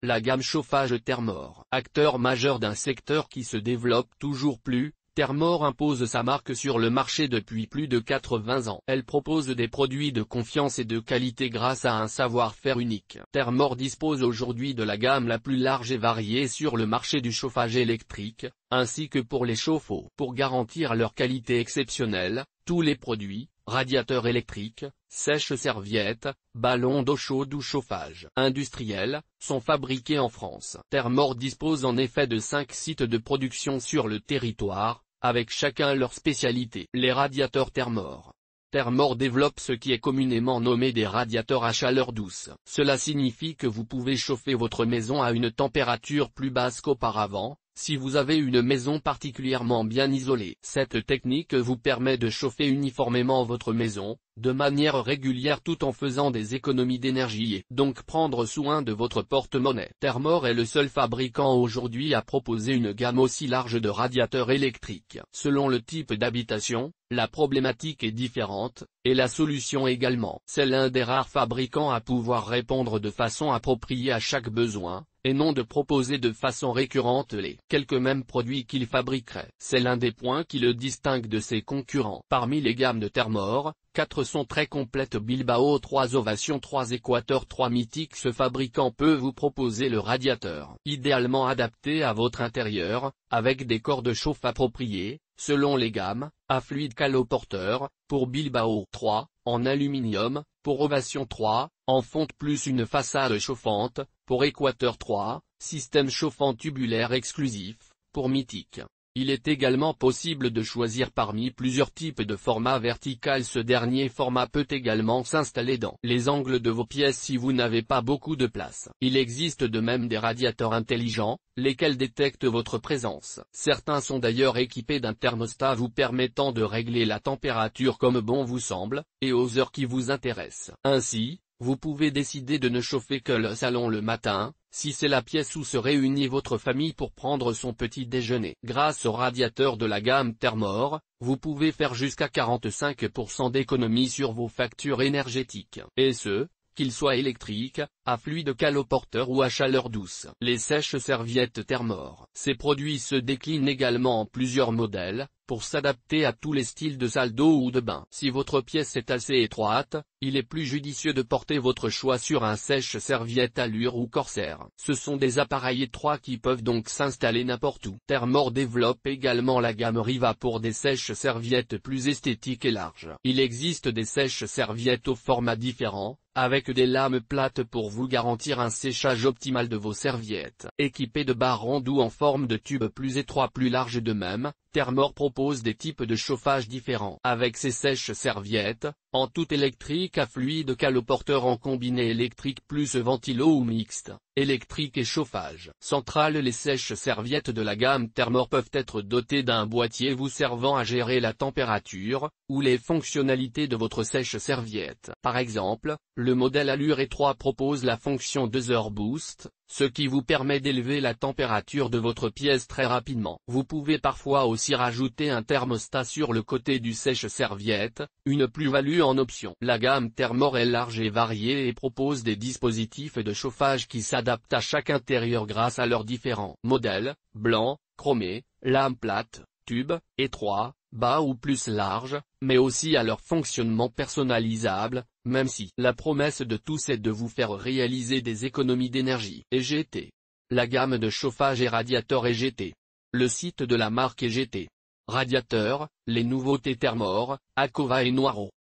La gamme chauffage Thermor. Acteur majeur d'un secteur qui se développe toujours plus, Thermor impose sa marque sur le marché depuis plus de 80 ans. Elle propose des produits de confiance et de qualité grâce à un savoir-faire unique. Thermor dispose aujourd'hui de la gamme la plus large et variée sur le marché du chauffage électrique, ainsi que pour les chauffe-eau. Pour garantir leur qualité exceptionnelle, tous les produits, radiateurs électriques, sèche-serviettes, ballons d'eau chaude ou chauffage industriel, sont fabriqués en France. Thermor dispose en effet de 5 sites de production sur le territoire, avec chacun leur spécialité. Les radiateurs Thermor. Thermor développe ce qui est communément nommé des radiateurs à chaleur douce. Cela signifie que vous pouvez chauffer votre maison à une température plus basse qu'auparavant, si vous avez une maison particulièrement bien isolée. Cette technique vous permet de chauffer uniformément votre maison, de manière régulière tout en faisant des économies d'énergie et donc prendre soin de votre porte-monnaie. Thermor est le seul fabricant aujourd'hui à proposer une gamme aussi large de radiateurs électriques. Selon le type d'habitation, la problématique est différente, et la solution également. C'est l'un des rares fabricants à pouvoir répondre de façon appropriée à chaque besoin, et non de proposer de façon récurrente les quelques mêmes produits qu'il fabriquerait. C'est l'un des points qui le distingue de ses concurrents. Parmi les gammes de Thermor, 4 sont très complètes: Bilbao 3 Ovation 3 Équateur 3 Mythique. Ce fabricant peut vous proposer le radiateur idéalement adapté à votre intérieur, avec des corps de chauffe appropriés, selon les gammes, à fluide caloporteur, pour Bilbao 3, en aluminium, pour Ovation 3, en fonte plus une façade chauffante, pour Équateur 3, système chauffant tubulaire exclusif, pour Mythique. Il est également possible de choisir parmi plusieurs types de format vertical. Ce dernier format peut également s'installer dans les angles de vos pièces si vous n'avez pas beaucoup de place. Il existe de même des radiateurs intelligents, lesquels détectent votre présence. Certains sont d'ailleurs équipés d'un thermostat vous permettant de régler la température comme bon vous semble, et aux heures qui vous intéressent. Ainsi, vous pouvez décider de ne chauffer que le salon le matin, si c'est la pièce où se réunit votre famille pour prendre son petit déjeuner. Grâce au radiateur de la gamme Thermor, vous pouvez faire jusqu'à 45% d'économie sur vos factures énergétiques. Et ce, qu'ils soient électriques, à fluide caloporteur ou à chaleur douce. Les sèche-serviettes Thermor. Ces produits se déclinent également en plusieurs modèles, pour s'adapter à tous les styles de salle d'eau ou de bain. Si votre pièce est assez étroite, il est plus judicieux de porter votre choix sur un sèche-serviette Allure ou Corsair. Ce sont des appareils étroits qui peuvent donc s'installer n'importe où. Thermor développe également la gamme Riva pour des sèche-serviettes plus esthétiques et larges. Il existe des sèche-serviettes aux formats différents, avec des lames plates pour vous garantir un séchage optimal de vos serviettes. Équipées de barres rondes ou en forme de tube plus étroit plus large. De même, Thermor propose des types de chauffage différents. Avec ses sèche-serviettes, en tout électrique à fluide caloporteur, en combiné électrique plus ventilo ou mixte, électrique et chauffage central. Les sèche-serviettes de la gamme Thermor peuvent être dotées d'un boîtier vous servant à gérer la température, ou les fonctionnalités de votre sèche-serviette. Par exemple, le modèle Allure E3 propose la fonction 2 heures boost, ce qui vous permet d'élever la température de votre pièce très rapidement. Vous pouvez parfois aussi rajouter un thermostat sur le côté du sèche-serviette, une plus-value en option. La gamme Thermor est large et variée et propose des dispositifs de chauffage qui s'adaptent à chaque intérieur grâce à leurs différents modèles, blanc, chromé, lame plate, tube, étroit, bas ou plus large, mais aussi à leur fonctionnement personnalisable, même si la promesse de tous est de vous faire réaliser des économies d'énergie. EGT. La gamme de chauffage et radiateur EGT. Le site de la marque EGT. Radiateur, les nouveautés Thermor, Acova et Noiro.